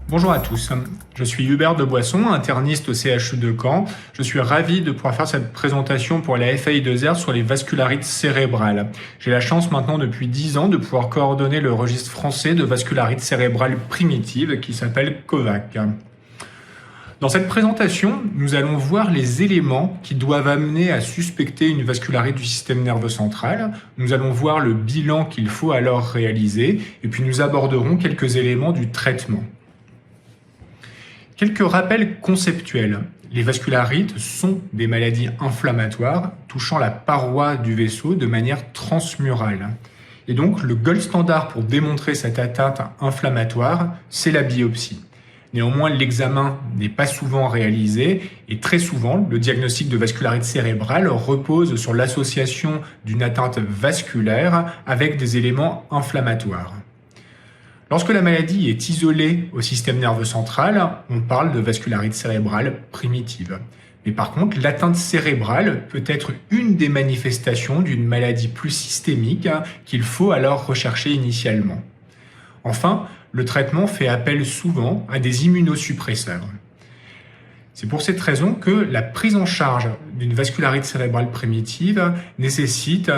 Bonjour à tous, je suis Hubert de Boisson, interniste au CHU de Caen. Je suis ravi de pouvoir faire cette présentation pour la FAI2R sur les vascularites cérébrales. J'ai la chance maintenant depuis 10 ans de pouvoir coordonner le registre français de vascularites cérébrales primitives qui s'appelle COVAC. Dans cette présentation, nous allons voir les éléments qui doivent amener à suspecter une vascularite du système nerveux central. Nous allons voir le bilan qu'il faut alors réaliser et puis nous aborderons quelques éléments du traitement. Quelques rappels conceptuels. Les vascularites sont des maladies inflammatoires touchant la paroi du vaisseau de manière transmurale. Et donc, le gold standard pour démontrer cette atteinte inflammatoire, c'est la biopsie. Néanmoins, l'examen n'est pas souvent réalisé et très souvent, le diagnostic de vascularite cérébrale repose sur l'association d'une atteinte vasculaire avec des éléments inflammatoires. Lorsque la maladie est isolée au système nerveux central, on parle de vascularite cérébrale primitive. Mais par contre, l'atteinte cérébrale peut être une des manifestations d'une maladie plus systémique qu'il faut alors rechercher initialement. Enfin, le traitement fait appel souvent à des immunosuppresseurs. C'est pour cette raison que la prise en charge d'une vascularite cérébrale primitive nécessite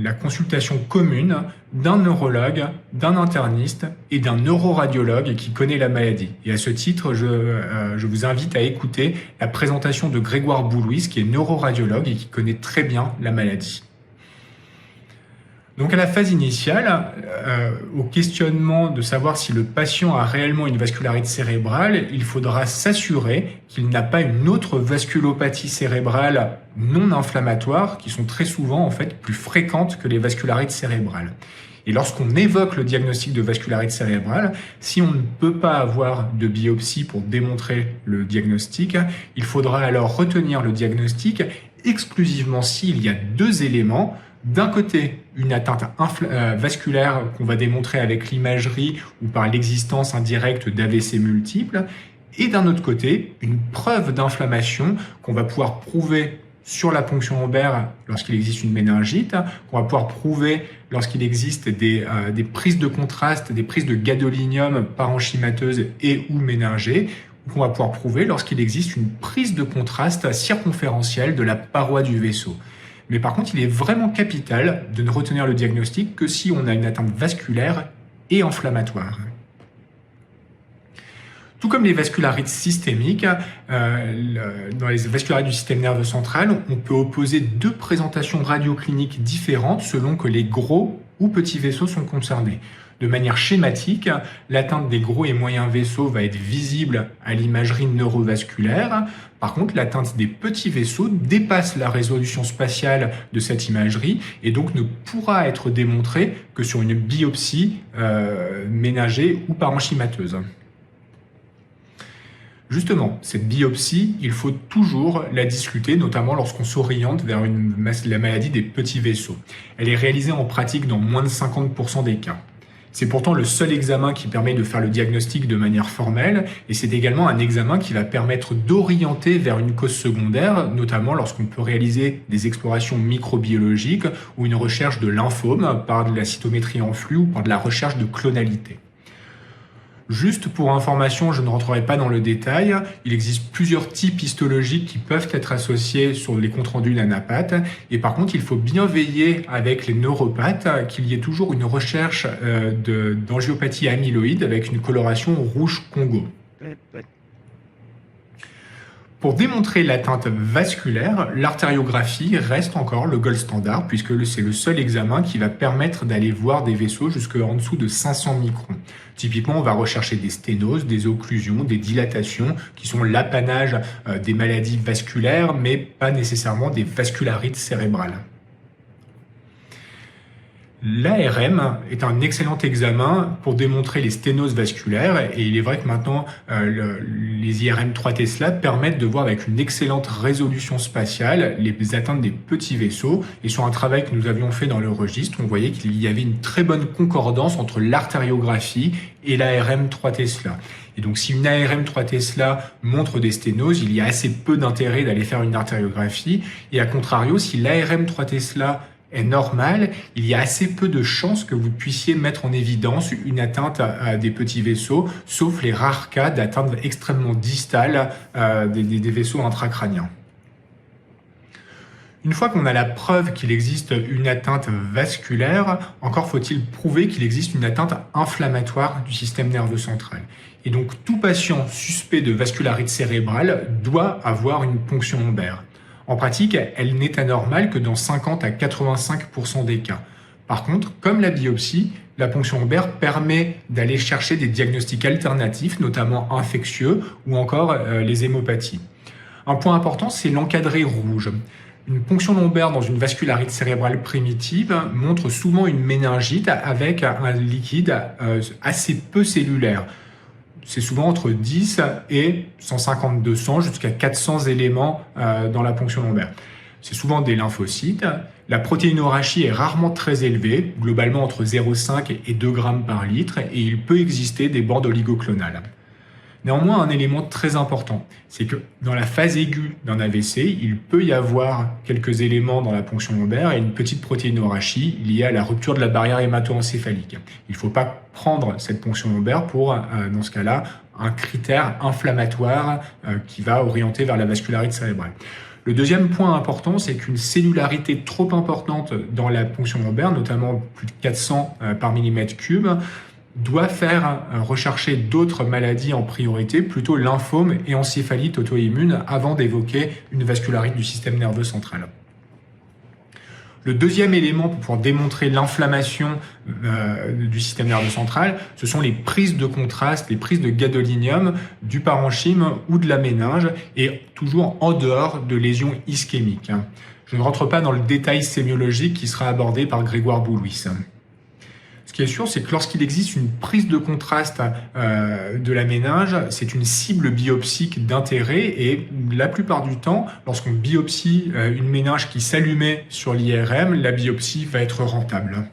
la consultation commune d'un neurologue, d'un interniste et d'un neuroradiologue qui connaît la maladie. Et à ce titre, je vous invite à écouter la présentation de Grégoire Boulouis, qui est neuroradiologue et qui connaît très bien la maladie. Donc à la phase initiale, au questionnement de savoir si le patient a réellement une vascularite cérébrale, il faudra s'assurer qu'il n'a pas une autre vasculopathie cérébrale non inflammatoire, qui sont très souvent en fait plus fréquentes que les vascularites cérébrales. Et lorsqu'on évoque le diagnostic de vascularite cérébrale, si on ne peut pas avoir de biopsie pour démontrer le diagnostic, il faudra alors retenir le diagnostic exclusivement s'il y a deux éléments. D'un côté, une atteinte vasculaire qu'on va démontrer avec l'imagerie ou par l'existence indirecte d'AVC multiples, et d'un autre côté, une preuve d'inflammation qu'on va pouvoir prouver sur la ponction lombaire lorsqu'il existe une méningite, qu'on va pouvoir prouver lorsqu'il existe des prises de contraste, des prises de gadolinium parenchymateuses et ou méningées, ou qu'on va pouvoir prouver lorsqu'il existe une prise de contraste circonférentielle de la paroi du vaisseau. Mais par contre, il est vraiment capital de ne retenir le diagnostic que si on a une atteinte vasculaire et inflammatoire. Tout comme les vascularites systémiques, dans les vascularites du système nerveux central, on peut opposer deux présentations radiocliniques différentes selon que les gros ou petits vaisseaux sont concernés. De manière schématique, l'atteinte des gros et moyens vaisseaux va être visible à l'imagerie neurovasculaire. Par contre, l'atteinte des petits vaisseaux dépasse la résolution spatiale de cette imagerie et donc ne pourra être démontrée que sur une biopsie méningée ou parenchymateuse. Justement, cette biopsie, il faut toujours la discuter, notamment lorsqu'on s'oriente vers la maladie des petits vaisseaux. Elle est réalisée en pratique dans moins de 50% des cas. C'est pourtant le seul examen qui permet de faire le diagnostic de manière formelle et c'est également un examen qui va permettre d'orienter vers une cause secondaire, notamment lorsqu'on peut réaliser des explorations microbiologiques ou une recherche de lymphome par de la cytométrie en flux ou par de la recherche de clonalité. Juste pour information, je ne rentrerai pas dans le détail, il existe plusieurs types histologiques qui peuvent être associés sur les comptes rendus d'anapathes et par contre il faut bien veiller avec les neuropathes qu'il y ait toujours une recherche d'angiopathie amyloïde avec une coloration rouge Congo. Pour démontrer l'atteinte vasculaire, l'artériographie reste encore le gold standard puisque c'est le seul examen qui va permettre d'aller voir des vaisseaux jusqu'en dessous de 500 microns. Typiquement, on va rechercher des sténoses, des occlusions, des dilatations qui sont l'apanage des maladies vasculaires mais pas nécessairement des vascularites cérébrales. L'ARM est un excellent examen pour démontrer les sténoses vasculaires et il est vrai que maintenant les IRM 3 Tesla permettent de voir avec une excellente résolution spatiale les atteintes des petits vaisseaux et sur un travail que nous avions fait dans le registre, on voyait qu'il y avait une très bonne concordance entre l'artériographie et l'ARM 3 Tesla. Et donc si une ARM 3 Tesla montre des sténoses, il y a assez peu d'intérêt d'aller faire une artériographie et à contrario, si l'ARM 3 Tesla est normal, il y a assez peu de chances que vous puissiez mettre en évidence une atteinte à des petits vaisseaux, sauf les rares cas d'atteinte extrêmement distale des vaisseaux intracrâniens. Une fois qu'on a la preuve qu'il existe une atteinte vasculaire, encore faut-il prouver qu'il existe une atteinte inflammatoire du système nerveux central. Et donc tout patient suspect de vascularite cérébrale doit avoir une ponction lombaire. En pratique, elle n'est anormale que dans 50 à 85% des cas. Par contre, comme la biopsie, la ponction lombaire permet d'aller chercher des diagnostics alternatifs, notamment infectieux ou encore les hémopathies. Un point important, c'est l'encadré rouge. Une ponction lombaire dans une vascularite cérébrale primitive montre souvent une méningite avec un liquide assez peu cellulaire. C'est souvent entre 10 et 150-200 jusqu'à 400 éléments dans la ponction lombaire. C'est souvent des lymphocytes. La protéinorachie est rarement très élevée, globalement entre 0,5 et 2 grammes par litre, et il peut exister des bandes oligoclonales. Néanmoins, un élément très important, c'est que dans la phase aiguë d'un AVC, il peut y avoir quelques éléments dans la ponction lombaire et une petite protéinorachie liée à la rupture de la barrière hémato-encéphalique. Il ne faut pas prendre cette ponction lombaire pour, dans ce cas-là, un critère inflammatoire qui va orienter vers la vascularite cérébrale. Le deuxième point important, c'est qu'une cellularité trop importante dans la ponction lombaire, notamment plus de 400 par millimètre cube, doit faire rechercher d'autres maladies en priorité, plutôt lymphome et encéphalite auto-immune, avant d'évoquer une vascularite du système nerveux central. Le deuxième élément pour pouvoir démontrer l'inflammation du système nerveux central, ce sont les prises de contraste, les prises de gadolinium du parenchyme ou de la méninge, et toujours en dehors de lésions ischémiques. Je ne rentre pas dans le détail sémiologique qui sera abordé par Grégoire Boulouis. Ce qui est sûr, c'est que lorsqu'il existe une prise de contraste de la méninge, c'est une cible biopsique d'intérêt, et la plupart du temps, lorsqu'on biopsie une méninge qui s'allumait sur l'IRM, la biopsie va être rentable.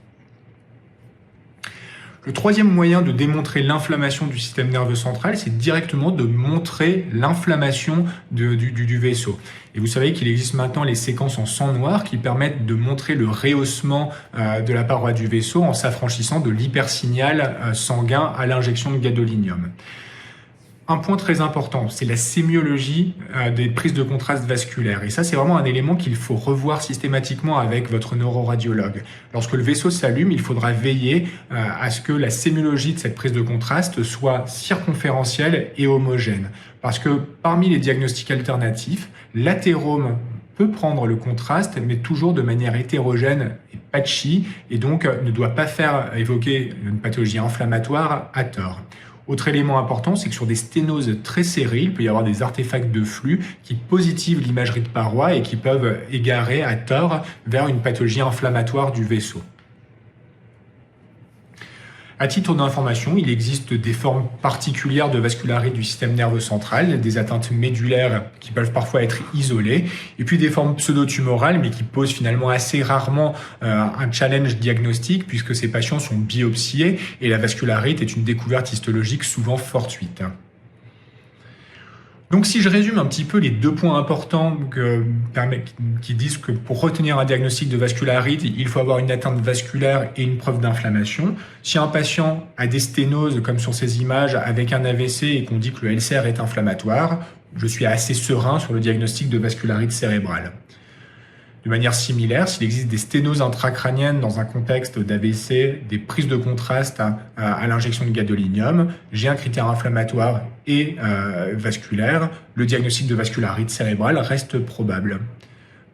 Le troisième moyen de démontrer l'inflammation du système nerveux central, c'est directement de montrer l'inflammation du vaisseau. Et vous savez qu'il existe maintenant les séquences en sang noir qui permettent de montrer le rehaussement de la paroi du vaisseau en s'affranchissant de l'hypersignal sanguin à l'injection de gadolinium. Un point très important, c'est la sémiologie des prises de contraste vasculaires. Et ça, c'est vraiment un élément qu'il faut revoir systématiquement avec votre neuroradiologue. Lorsque le vaisseau s'allume, il faudra veiller à ce que la sémiologie de cette prise de contraste soit circonférentielle et homogène. Parce que parmi les diagnostics alternatifs, l'athérome peut prendre le contraste, mais toujours de manière hétérogène et patchy, et donc ne doit pas faire évoquer une pathologie inflammatoire à tort. Autre élément important, c'est que sur des sténoses très serrées, il peut y avoir des artefacts de flux qui positivent l'imagerie de paroi et qui peuvent égarer à tort vers une pathologie inflammatoire du vaisseau. À titre d'information, il existe des formes particulières de vascularite du système nerveux central, des atteintes médulaires qui peuvent parfois être isolées, et puis des formes pseudo-tumorales, mais qui posent finalement assez rarement un challenge diagnostique, puisque ces patients sont biopsiés, et la vascularite est une découverte histologique souvent fortuite. Donc si je résume un petit peu les deux points importants qui disent que pour retenir un diagnostic de vascularite, il faut avoir une atteinte vasculaire et une preuve d'inflammation. Si un patient a des sténoses, comme sur ces images, avec un AVC et qu'on dit que le LCR est inflammatoire, je suis assez serein sur le diagnostic de vascularite cérébrale. De manière similaire, s'il existe des sténoses intracrâniennes dans un contexte d'AVC, des prises de contraste à l'injection de gadolinium, j'ai un critère inflammatoire et vasculaire, le diagnostic de vascularite cérébrale reste probable.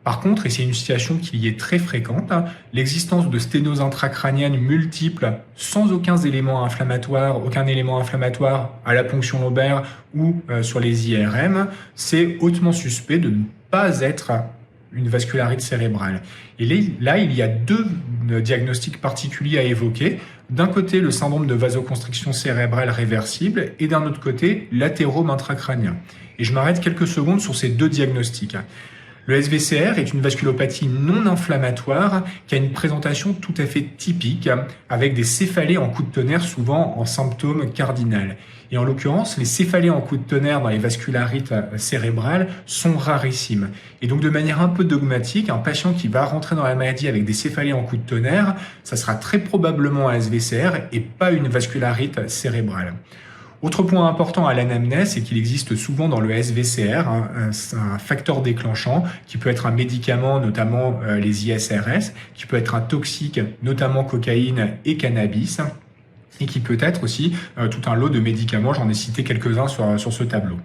Par contre, et c'est une situation qui est très fréquente, l'existence de sténoses intracrâniennes multiples sans aucun élément inflammatoire à la ponction lombaire ou sur les IRM, c'est hautement suspect de ne pas être une vascularite cérébrale. Et là, il y a deux diagnostics particuliers à évoquer. D'un côté, le syndrome de vasoconstriction cérébrale réversible, et d'un autre côté, l'athérome intracrânien. Et je m'arrête quelques secondes sur ces deux diagnostics. Le SVCR est une vasculopathie non inflammatoire qui a une présentation tout à fait typique avec des céphalées en coup de tonnerre souvent en symptôme cardinal. Et en l'occurrence, les céphalées en coup de tonnerre dans les vascularites cérébrales sont rarissimes. Et donc de manière un peu dogmatique, un patient qui va rentrer dans la maladie avec des céphalées en coup de tonnerre, ça sera très probablement un SVCR et pas une vascularite cérébrale. Autre point important à l'anamnèse, c'est qu'il existe souvent dans le SVCR un facteur déclenchant qui peut être un médicament, notamment les ISRS, qui peut être un toxique, notamment cocaïne et cannabis, et qui peut être aussi tout un lot de médicaments, j'en ai cité quelques-uns sur ce tableau.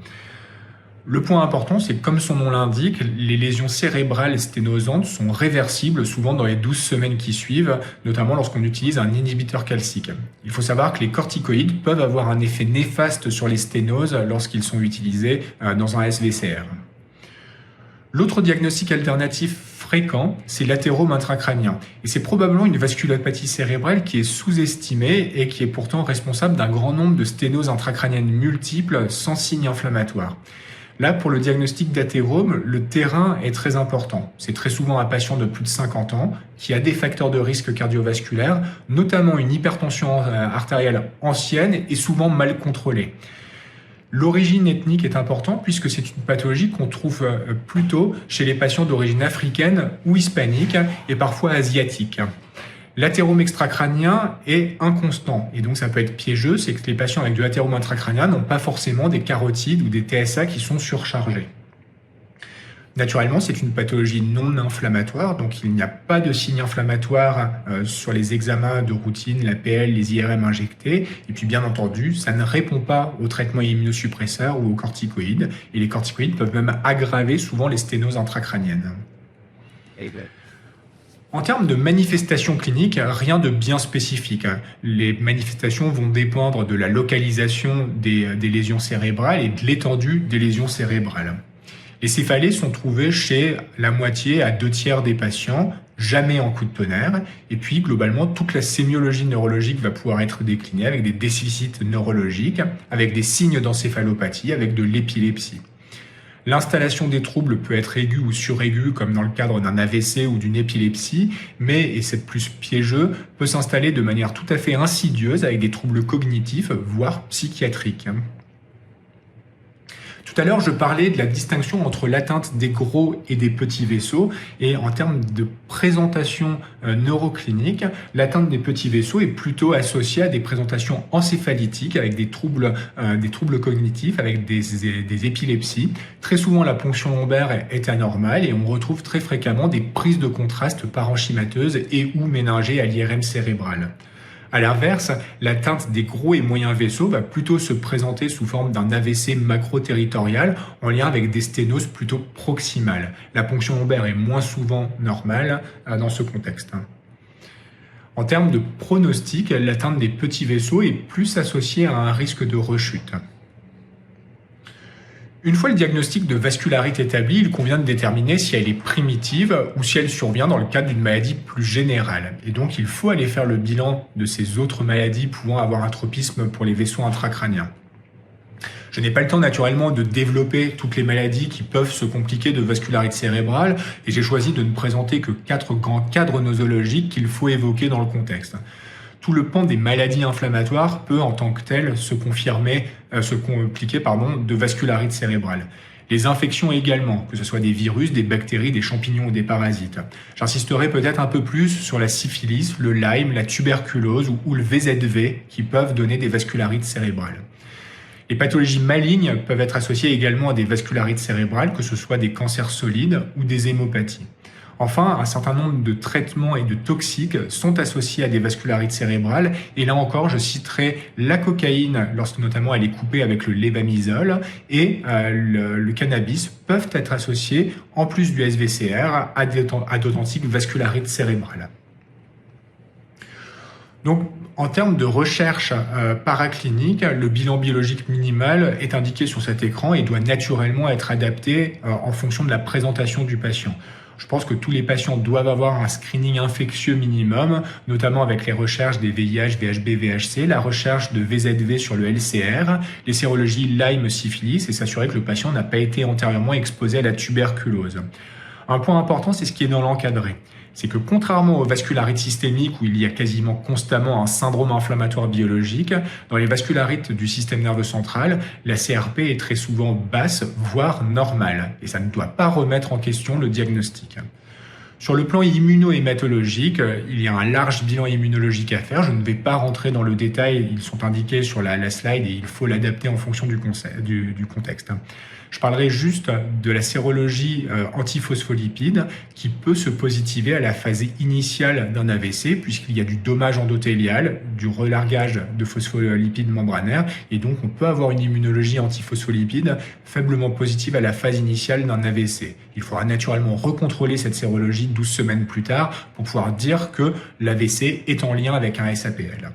Le point important, c'est que comme son nom l'indique, les lésions cérébrales sténosantes sont réversibles souvent dans les 12 semaines qui suivent, notamment lorsqu'on utilise un inhibiteur calcique. Il faut savoir que les corticoïdes peuvent avoir un effet néfaste sur les sténoses lorsqu'ils sont utilisés dans un SVCR. L'autre diagnostic alternatif fréquent, c'est l'athérome intracrânien. Et c'est probablement une vasculopathie cérébrale qui est sous-estimée et qui est pourtant responsable d'un grand nombre de sténoses intracrâniennes multiples sans signe inflammatoire. Là, pour le diagnostic d'athérome, le terrain est très important. C'est très souvent un patient de plus de 50 ans qui a des facteurs de risque cardiovasculaire, notamment une hypertension artérielle ancienne et souvent mal contrôlée. L'origine ethnique est importante puisque c'est une pathologie qu'on trouve plutôt chez les patients d'origine africaine ou hispanique et parfois asiatique. L'athérome extracrânien est inconstant et donc ça peut être piégeux, c'est que les patients avec de l'athérome intracrânien n'ont pas forcément des carotides ou des TSA qui sont surchargés. Naturellement, c'est une pathologie non inflammatoire, donc il n'y a pas de signe inflammatoire sur les examens de routine, l'APL, les IRM injectés. Et puis bien entendu, ça ne répond pas aux traitements immunosuppresseurs ou aux corticoïdes. Et les corticoïdes peuvent même aggraver souvent les sténoses intracrâniennes. En termes de manifestations cliniques, rien de bien spécifique. Les manifestations vont dépendre de la localisation des lésions cérébrales et de l'étendue des lésions cérébrales. Les céphalées sont trouvées chez la moitié à 2/3 des patients, jamais en coup de tonnerre. Et puis, globalement, toute la sémiologie neurologique va pouvoir être déclinée avec des déficits neurologiques, avec des signes d'encéphalopathie, avec de l'épilepsie. L'installation des troubles peut être aiguë ou suraiguë, comme dans le cadre d'un AVC ou d'une épilepsie, mais, et c'est plus piégeux, peut s'installer de manière tout à fait insidieuse avec des troubles cognitifs, voire psychiatriques. Tout à l'heure, je parlais de la distinction entre l'atteinte des gros et des petits vaisseaux. Et en termes de présentation neuroclinique, l'atteinte des petits vaisseaux est plutôt associée à des présentations encéphalitiques avec des troubles cognitifs, avec des épilepsies. Très souvent, la ponction lombaire est anormale et on retrouve très fréquemment des prises de contraste parenchymateuses et ou méningées à l'IRM cérébral. À l'inverse, l'atteinte des gros et moyens vaisseaux va plutôt se présenter sous forme d'un AVC macro-territorial en lien avec des sténoses plutôt proximales. La ponction lombaire est moins souvent normale dans ce contexte. En termes de pronostic, l'atteinte des petits vaisseaux est plus associée à un risque de rechute. Une fois le diagnostic de vascularite établi, il convient de déterminer si elle est primitive ou si elle survient dans le cadre d'une maladie plus générale. Et donc, il faut aller faire le bilan de ces autres maladies pouvant avoir un tropisme pour les vaisseaux intracrâniens. Je n'ai pas le temps naturellement de développer toutes les maladies qui peuvent se compliquer de vascularite cérébrale et j'ai choisi de ne présenter que 4 grands cadres nosologiques qu'il faut évoquer dans le contexte. Tout le pan des maladies inflammatoires peut en tant que tel se compliquer de vascularite cérébrale. Les infections également, que ce soit des virus, des bactéries, des champignons ou des parasites. J'insisterai peut-être un peu plus sur la syphilis, le Lyme, la tuberculose ou le VZV qui peuvent donner des vascularites cérébrales. Les pathologies malignes peuvent être associées également à des vascularites cérébrales, que ce soit des cancers solides ou des hémopathies. Enfin, un certain nombre de traitements et de toxiques sont associés à des vascularites cérébrales. Et là encore, je citerai la cocaïne, lorsque notamment elle est coupée avec le levamisole, et le cannabis peuvent être associés, en plus du SVCR, à d'authentiques vascularites cérébrales. Donc, en termes de recherche paraclinique, le bilan biologique minimal est indiqué sur cet écran et doit naturellement être adapté en fonction de la présentation du patient. Je pense que tous les patients doivent avoir un screening infectieux minimum, notamment avec les recherches des VIH, VHB, VHC, la recherche de VZV sur le LCR, les sérologies Lyme, syphilis et s'assurer que le patient n'a pas été antérieurement exposé à la tuberculose. Un point important, c'est ce qui est dans l'encadré. C'est que contrairement aux vascularites systémiques où il y a quasiment constamment un syndrome inflammatoire biologique, dans les vascularites du système nerveux central, la CRP est très souvent basse, voire normale. Et ça ne doit pas remettre en question le diagnostic. Sur le plan immunohématologique, il y a un large bilan immunologique à faire. Je ne vais pas rentrer dans le détail, ils sont indiqués sur la slide et il faut l'adapter en fonction du contexte. Je parlerai juste de la sérologie antiphospholipides qui peut se positiver à la phase initiale d'un AVC puisqu'il y a du dommage endothélial, du relargage de phospholipides membranaires et donc on peut avoir une immunologie antiphospholipides faiblement positive à la phase initiale d'un AVC. Il faudra naturellement recontrôler cette sérologie 12 semaines plus tard pour pouvoir dire que l'AVC est en lien avec un SAPL.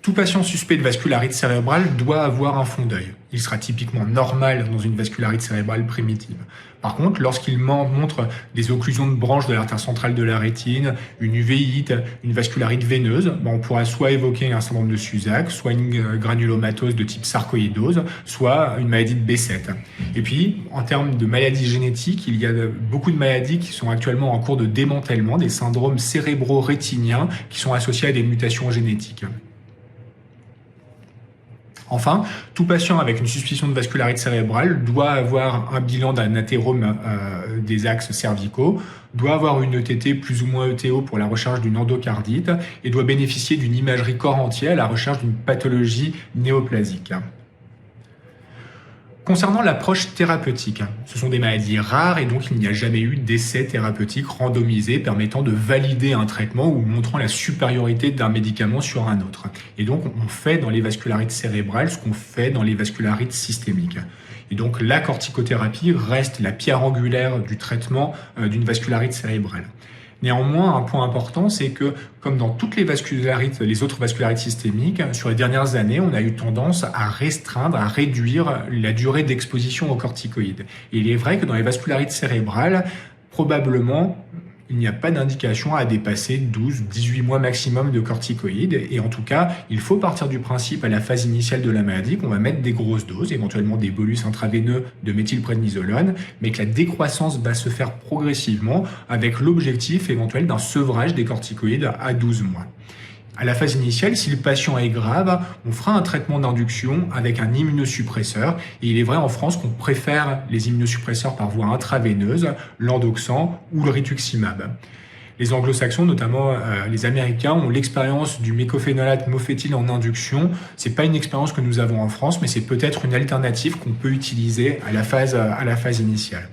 Tout patient suspect de vascularite cérébrale doit avoir un fond d'œil. Il sera typiquement normal dans une vascularite cérébrale primitive. Par contre, lorsqu'il montre des occlusions de branches de l'artère centrale de la rétine, une uvéite, une vascularite veineuse, on pourra soit évoquer un syndrome de Susak, soit une granulomatose de type sarcoïdose, soit une maladie de B7. Et puis, en termes de maladies génétiques, il y a beaucoup de maladies qui sont actuellement en cours de démantèlement, des syndromes cérébro-rétiniens qui sont associés à des mutations génétiques. Enfin, tout patient avec une suspicion de vascularite cérébrale doit avoir un bilan d'un athérome des axes cervicaux, doit avoir une ETT plus ou moins ETO pour la recherche d'une endocardite et doit bénéficier d'une imagerie corps entier à la recherche d'une pathologie néoplasique. Concernant l'approche thérapeutique, ce sont des maladies rares et donc il n'y a jamais eu d'essai thérapeutique randomisé permettant de valider un traitement ou montrant la supériorité d'un médicament sur un autre. Et donc on fait dans les vascularites cérébrales ce qu'on fait dans les vascularites systémiques. Et donc la corticothérapie reste la pierre angulaire du traitement d'une vascularite cérébrale. Néanmoins, un point important, c'est que, comme dans toutes les vascularites, les autres vascularites systémiques, sur les dernières années, on a eu tendance à restreindre, à réduire la durée d'exposition aux corticoïdes. Et il est vrai que dans les vascularites cérébrales, probablement, il n'y a pas d'indication à dépasser 12-18 mois maximum de corticoïdes. Et en tout cas, il faut partir du principe à la phase initiale de la maladie qu'on va mettre des grosses doses, éventuellement des bolus intraveineux de méthylprednisolone, mais que la décroissance va se faire progressivement avec l'objectif éventuel d'un sevrage des corticoïdes à 12 mois. À la phase initiale, si le patient est grave, on fera un traitement d'induction avec un immunosuppresseur. Et il est vrai en France qu'on préfère les immunosuppresseurs par voie intraveineuse, l'endoxan ou le rituximab. Les anglo-saxons, notamment les Américains, ont l'expérience du mécophénolate mofétyle en induction. C'est pas une expérience que nous avons en France, mais c'est peut-être une alternative qu'on peut utiliser à la phase initiale.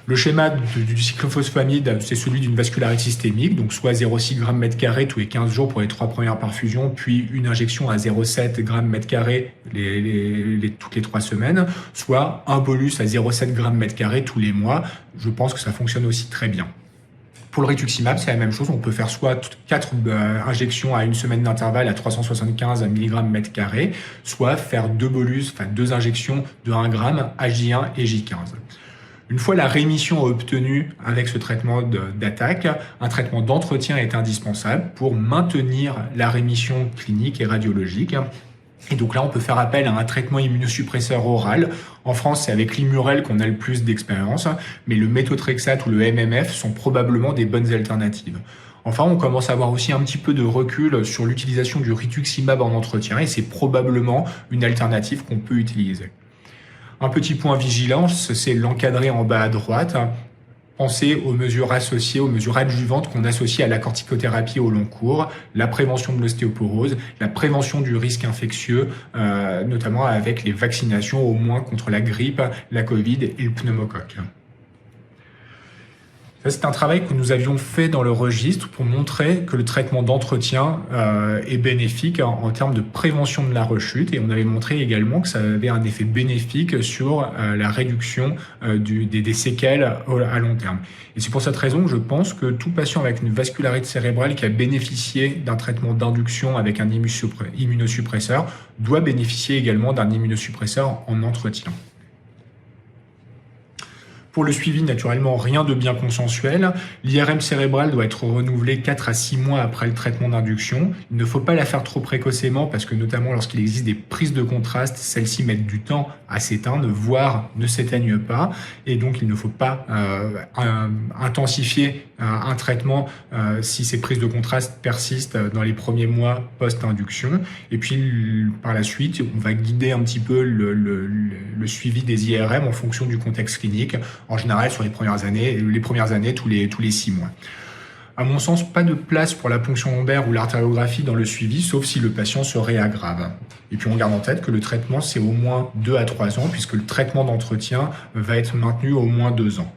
Le schéma du cyclophosphamide, c'est celui d'une vascularite systémique, donc soit 0,6 g/m² tous les 15 jours pour les 3 premières perfusions, puis une injection à 0,7 g/m² toutes les 3 semaines, soit un bolus à 0,7 g/m² tous les mois. Je pense que ça fonctionne aussi très bien. Pour le rituximab, c'est la même chose. On peut faire soit 4 injections à une semaine d'intervalle à 375 mg/m², soit faire 2 bolus, enfin 2 injections de 1 g à J1 et J15. Une fois la rémission obtenue avec ce traitement d'attaque, un traitement d'entretien est indispensable pour maintenir la rémission clinique et radiologique. Et donc là, on peut faire appel à un traitement immunosuppresseur oral. En France, c'est avec l'Immurel qu'on a le plus d'expérience, mais le méthotrexate ou le MMF sont probablement des bonnes alternatives. Enfin, on commence à avoir aussi un petit peu de recul sur l'utilisation du rituximab en entretien et c'est probablement une alternative qu'on peut utiliser. Un petit point vigilance, c'est l'encadré en bas à droite. Pensez aux mesures associées, aux mesures adjuvantes qu'on associe à la corticothérapie au long cours, la prévention de l'ostéoporose, la prévention du risque infectieux, notamment avec les vaccinations au moins contre la grippe, la Covid et le pneumocoque. Ça, c'est un travail que nous avions fait dans le registre pour montrer que le traitement d'entretien est bénéfique en termes de prévention de la rechute et on avait montré également que ça avait un effet bénéfique sur la réduction des séquelles à long terme. Et c'est pour cette raison que je pense que tout patient avec une vascularite cérébrale qui a bénéficié d'un traitement d'induction avec un immunosuppresseur doit bénéficier également d'un immunosuppresseur en entretien. Pour le suivi, naturellement, rien de bien consensuel. L'IRM cérébrale doit être renouvelée 4 à 6 mois après le traitement d'induction. Il ne faut pas la faire trop précocement parce que notamment lorsqu'il existe des prises de contraste, celles-ci mettent du temps à s'éteindre, voire ne s'éteignent pas. Et donc, il ne faut pas intensifier un traitement si ces prises de contraste persistent dans les premiers mois post-induction. Et puis, par la suite, on va guider un petit peu le suivi des IRM en fonction du contexte clinique. En général, sur les premières années, tous les 6 mois. À mon sens, pas de place pour la ponction lombaire ou l'artériographie dans le suivi, sauf si le patient se réaggrave. Et puis on garde en tête que le traitement, c'est au moins 2 à 3 ans, puisque le traitement d'entretien va être maintenu au moins 2 ans.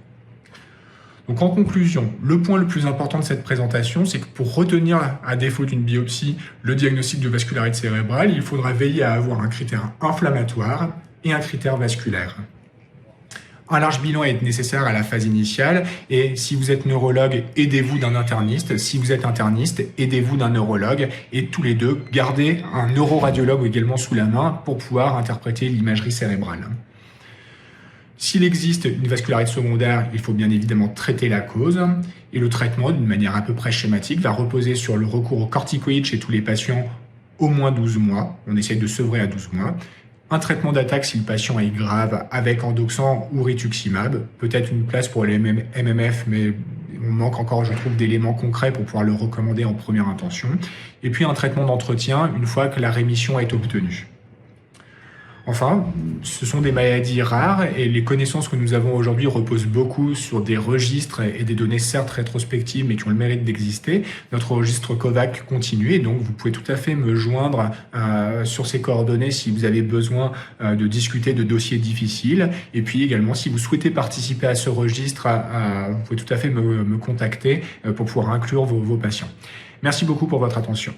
Donc en conclusion, le point le plus important de cette présentation, c'est que pour retenir, à défaut d'une biopsie, le diagnostic de vascularité cérébrale, il faudra veiller à avoir un critère inflammatoire et un critère vasculaire. Un large bilan est nécessaire à la phase initiale et si vous êtes neurologue, aidez-vous d'un interniste. Si vous êtes interniste, aidez-vous d'un neurologue et tous les deux, gardez un neuroradiologue également sous la main pour pouvoir interpréter l'imagerie cérébrale. S'il existe une vascularité secondaire, il faut bien évidemment traiter la cause et le traitement, d'une manière à peu près schématique, va reposer sur le recours aux corticoïdes chez tous les patients au moins 12 mois. On essaye de sevrer à 12 mois. Un traitement d'attaque si le patient est grave avec endoxan ou rituximab. Peut-être une place pour les MMF, mais on manque encore, je trouve, d'éléments concrets pour pouvoir le recommander en première intention. Et puis un traitement d'entretien une fois que la rémission est obtenue. Enfin, ce sont des maladies rares et les connaissances que nous avons aujourd'hui reposent beaucoup sur des registres et des données certes rétrospectives mais qui ont le mérite d'exister. Notre registre COVAC continue et donc vous pouvez tout à fait me joindre sur ces coordonnées si vous avez besoin de discuter de dossiers difficiles. Et puis également, si vous souhaitez participer à ce registre, vous pouvez tout à fait me contacter pour pouvoir inclure vos patients. Merci beaucoup pour votre attention.